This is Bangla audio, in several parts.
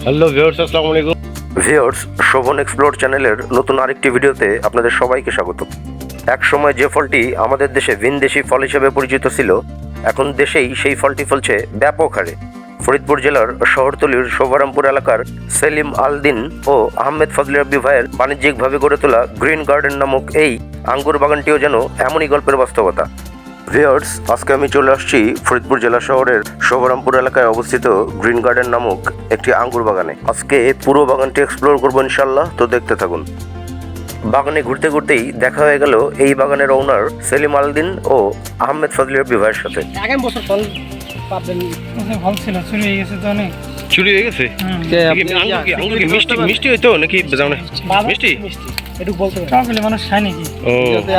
হ্যালো ভিউয়ার্স, আসসালামু আলাইকুম। ভিউয়ার্স, শোভন এক্সপ্লোর চ্যানেলের নতুন আরেকটি ভিডিওতে আপনাদের সবাইকে স্বাগত। এক সময় যে ফলটি আমাদের দেশে ভিনদেশি ফল হিসেবে পরিচিত ছিল, এখন দেশেই সেই ফলটি ফলছে ব্যাপক হারে। ফরিদপুর জেলার শহরতলির শোভারামপুর এলাকার সেলিম আল দিন ও আহমেদ ফজলে রাব্বি ভাইয়ের বাণিজ্যিকভাবে গড়ে তোলা গ্রিন গার্ডেন নামক এই আঙ্গুর বাগানটিও যেন এমনই গল্পের বাস্তবতা। ভিউয়ার্স, আজকে আমি চলে আসছি ফরিদপুর জেলা শহরের শোভারামপুর এলাকায় অবস্থিত গ্রিন গার্ডেন নামক একটি আঙ্গুর বাগানে। আজকে পুরো বাগানটি এক্সপ্লোর করবো ইনশাল্লাহ, তো দেখতে থাকুন। বাগানে ঘুরতে ঘুরতেই দেখা হয়ে গেল এই বাগানের ওনার সেলিম আলদিন ও আহমেদ ফজলে রাব্বি ভাইয়ের সাথে। আগামী বছর ফল পাবেন। ফল ছিল, চুরি হয়ে গেছে তো অনেক। চুরি হয়ে গেছে? আঙ্গুর কি মিষ্টি মিষ্টি হইতো নাকি মিষ্টি? একটু বলতে পারেন সকলে মানুষ খায় নাকি? ও,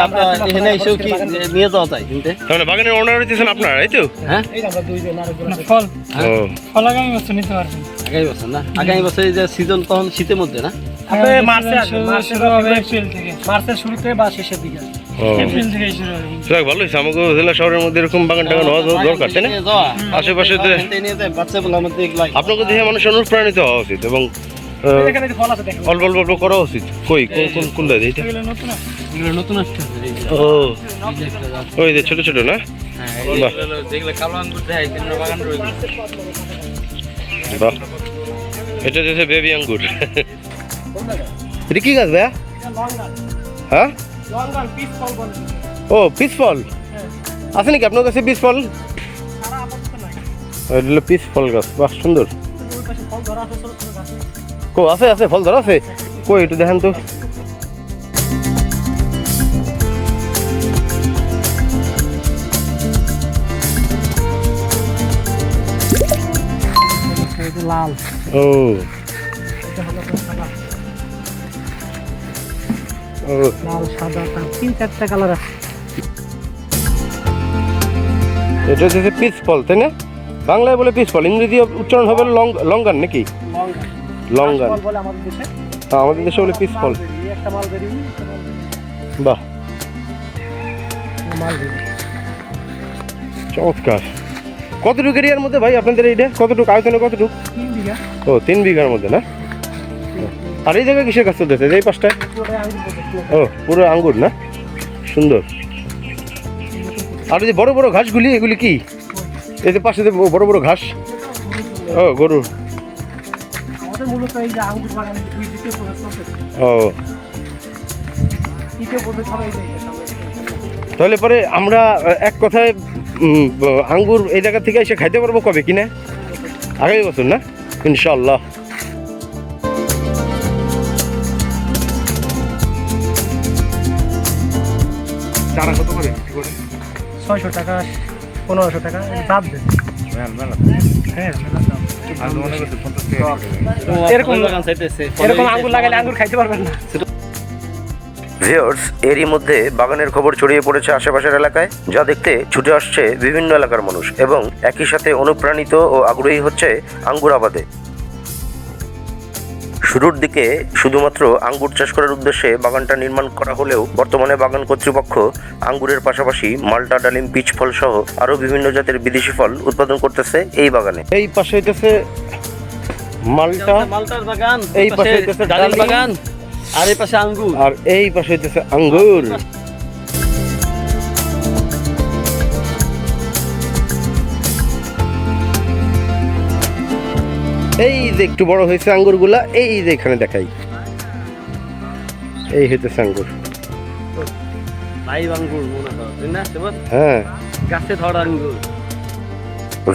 আপনারা এখানে এসেও কি নিয়ে যাওয়া যায় কিনতে? তাহলে বাগানের ওনার হইতেছেন আপনারা, এই তো? হ্যাঁ, এই আমরা দুইজন আরেকজন ফল ফল আগামী বছর নিতে পারবেন। আগামী বছর না? আগামী বছর এই যে সিজন তখন শীতের মধ্যে না? আপনি মার্চে আসবেন, মার্চের এপ্রিল থেকে, মার্চের শুরুতে বা শেষের দিকে এপ্রিল থেকে শুরু হবে। যাক, ভালো হয়েছে। আমাকে জেলা শহরের মধ্যে এরকম বাগান টাগান হওয়া দরকার, তাই না? আশেপাশে আপনাকে দেখে মানুষ অনুপ্রাণিত হওয়া উচিত এবং এখানে ফল আছে দেখেন, অল্প অল্প করা উচিত। কই কোন দাদা এটা? এগুলো নতুন আছে। এগুলো নতুন আসছে। ও, ওই যে ছোট ছোট না? বাহ যেগুলো কালো আঙ্গুর দেয় তিন বাগান রয়েছে। বাহ, এটা হচ্ছে বেবি আঙ্গুর। এটা কি গাছ ভাইয়া? হ্যাঁ, লঙ্গান পিস ফল বলে। ও, পিস ফল আছে নাকি আপনার কাছে? পিস ফল সারা আপাতত নাই। এটা হলো পিস ফল গাছ। বাহ, সুন্দর। ওই পাশে ফল ধরা আছে, ছোট ছোট গাছ। কো আছে আছে ফল ধরা আছে? কই একটু দেখেন তো। এটা লাল, ও এটা হলো সাদা। ও, লাল সাদা তিন চারটা কালার আছে। এটা হচ্ছে পিস ফল, তাই না? বাংলায় বলে পিস ফল, ইংরেজি উচ্চারণ হবে লঙ্গান নাকি? লঙ্গান ফল বলে আমাদের দেশে। আমাদের দেশে বলে পিস ফল। এই একটা মালবেরি, বাহ, মালবেরি। চমৎকার। কতটুকু এরিয়ার মধ্যে ভাই আপনাদের এইটা? কতটুকু আয়তনে? কতটুকু? 3 বিঘা। ও, 3 বিঘার মধ্যে না? আর এই জায়গায় কিসের গাছ চলতেছে এই পাশটায়? পুরোটাই আঙ্গুর বলে। ও, পুরো আঙ্গুর না? সুন্দর। আর এই যে বড় বড় ঘাসগুলি, এগুলি কি? এই যে পাশে যে বড় বড় ঘাস? ও, গরু। আমাদের মূলত এই যে আঙ্গুর বাগানে দুই দিকে প্রসেস করতেছে। ও, তৃতীয় প্রসেস সবাই দেয় সামনে। তাহলে পরে আমরা এক কথায় আঙ্গুর এই জায়গা থেকে এসে খাইতে পারবো কবে কিনা? আগামী বছর না? ইনশাআল্লাহ। চারা কত করে? 600 টাকা, 1500 টাকা দাম দেন। হ্যাঁ, মেলা দাম। এরকম বাগান চাইতেছে। এরকম আঙ্গুর লাগালে আঙ্গুর খাইতে পারবেন না। ভিউয়ার্স, এরই মধ্যে বাগানের খবর ছড়িয়ে পড়েছে আশেপাশের এলাকায়, যা দেখতে ছুটে আসছে বিভিন্ন এলাকার মানুষ এবং একই সাথে অনুপ্রাণিত ও আগ্রহী হচ্ছে আঙ্গুর আবাদে। শুরুর দিকে শুধুমাত্র আঙ্গুর চাষ করার উদ্দেশ্যে বাগানটা নির্মাণ করা হলেও বর্তমানে বাগান কর্তৃপক্ষ আঙ্গুরের পাশাপাশি মাল্টা, ডালিম, পিচ ফল সহ আরো বিভিন্ন জাতের বিদেশি ফল উৎপাদন করতেছে এই বাগানে। এই পাশে হইতেছে মাল্টা, মালটার বাগান, এই পাশে হইতেছে ডালিম বাগান, আর এই পাশে আঙ্গুর, আর এই পাশে হইতেছে আঙ্গুর। এই যে একটু বড় হয়েছে আঙ্গুরগুলা, এই যে এখানে দেখাই, এই হইতেছে আঙ্গুর। লাইভ আঙ্গুর মনে হয়, তাই না? হ্যাঁ, গাছে ধরা আঙ্গুর।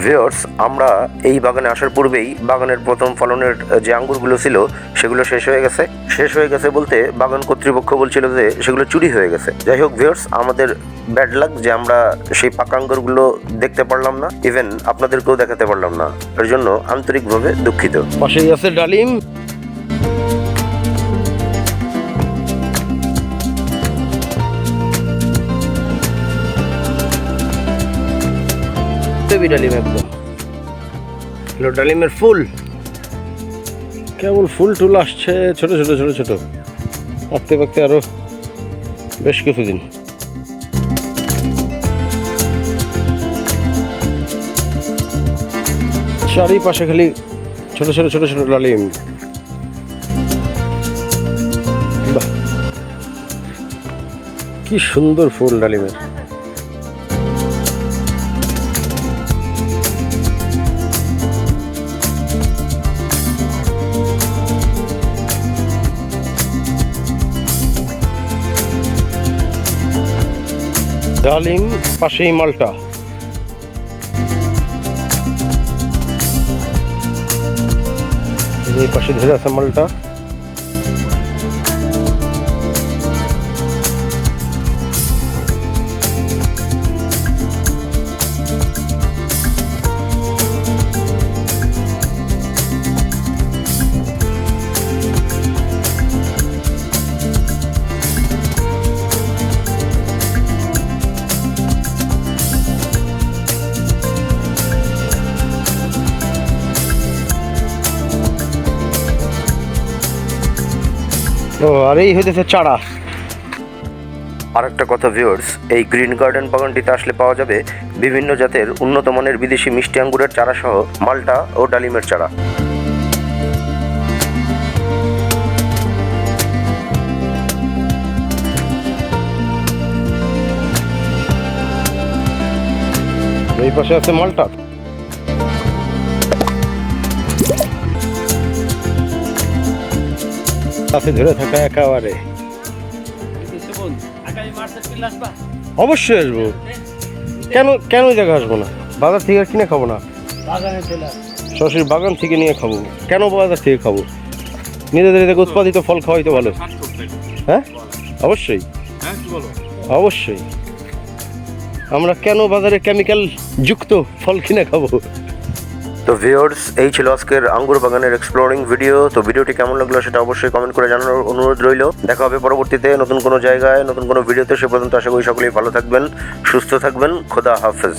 ভিউয়ার্স, আমরা এই বাগানে আসার পূর্বেই বাগানের প্রথম ফলনের যে আঙ্গুরগুলো ছিল সেগুলো শেষ হয়ে গেছে। শেষ হয়ে গেছে বলতে বাগান কর্তৃপক্ষ বলছিল যে সেগুলো চুরি হয়ে গেছে। যাই হোক ভিউয়ার্স, আমাদের ব্যাড লাক যে আমরা সেই পাকা আঙ্গুরগুলো দেখতে পারলাম না, ইভেন আপনাদেরকেও দেখাতে পারলাম না। এর জন্য আন্তরিকভাবে দুঃখিত। পাশেই আছে ডালিম। ডালিম একদম ডালিমের ফুল, কেবল ফুল টুল আসছে ছোট ছোট ছোট ছোট, পাকতে পাকতে আরো বেশ কিছুদিন। চারিপাশে খালি ছোট ছোট ছোট ছোট ডালিম। বাহ, কি সুন্দর ফুল ডালিমের। ডালিম, পাশেই মালটা। এই পাশে ধরে আছে মালটা। ও, আর এই হইতেছে চারা। আর একটা কথা ভিউয়ার্স, এই গ্রিন গার্ডেন বাগানটিতে আসলে পাওয়া যাবে বিভিন্ন জাতের উন্নত মানের বিদেশি মিষ্টি আঙ্গুরের চারা সহ মাল্টা ও ডালিমের চারা। এই পাশে আছে মাল্টা। কাছে ধরে থাকা একেবারে। অবশ্যই আসবো, কেন কেন এই জায়গায় আসবো না? বাজার থেকে আর কিনে খাবো না, সরাসরি বাগান থেকে নিয়ে খাবো। কেন বাজার থেকে খাবো? নিজেদের এদিকে উৎপাদিত ফল খাওয়াই তো ভালো। হ্যাঁ, অবশ্যই অবশ্যই। আমরা কেন বাজারে কেমিক্যাল যুক্ত ফল কিনে খাবো? তো ভিউয়ার্স, এই ছিল আজকের আঙ্গুর বাগানের এক্সপ্লোরিং ভিডিও। তো ভিডিওটি কেমন লাগলো সেটা অবশ্যই কমেন্ট করে জানানোর অনুরোধ রইল। দেখা হবে পরবর্তীতে নতুন কোনো জায়গায় নতুন কোনো ভিডিওতে। সে পর্যন্ত আশা করি সকলেই ভালো থাকবেন, সুস্থ থাকবেন। খোদা হাফেজ।